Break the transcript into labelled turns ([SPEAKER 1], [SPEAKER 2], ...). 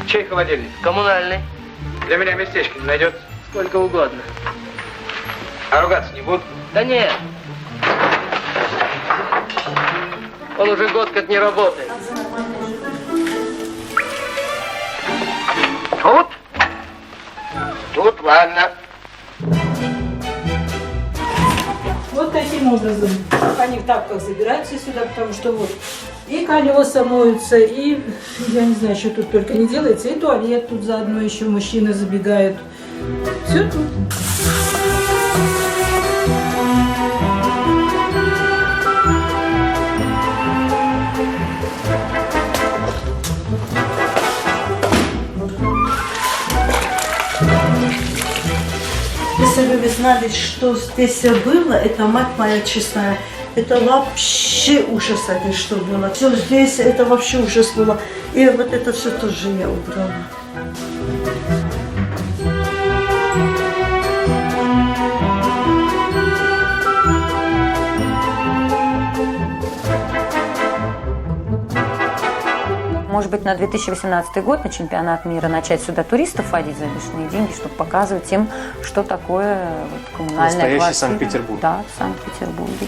[SPEAKER 1] Чей холодильник?
[SPEAKER 2] Коммунальный.
[SPEAKER 1] Для меня местечко не найдется.
[SPEAKER 2] Сколько угодно.
[SPEAKER 1] А ругаться не будут?
[SPEAKER 2] Да нет. Он уже год как не работает.
[SPEAKER 1] Тут? Тут, ладно.
[SPEAKER 3] Вот таким образом они в тапках забираются сюда, потому что вот и колеса моются, и я не знаю, что тут только не делается, и туалет тут заодно еще мужчины забегают. Все тут.
[SPEAKER 4] Если бы вы знали, что здесь было, это мать моя честная, это вообще ужас один, что было. Все здесь, это вообще ужас было. И вот это все тоже я убрала.
[SPEAKER 5] Может быть, на 2018 год, на чемпионат мира, начать сюда туристов водить за лишние деньги, чтобы показывать им, что такое вот, коммунальная
[SPEAKER 6] настоящий
[SPEAKER 5] квартира.
[SPEAKER 6] Санкт-Петербург.
[SPEAKER 5] Да, в Санкт-Петербурге.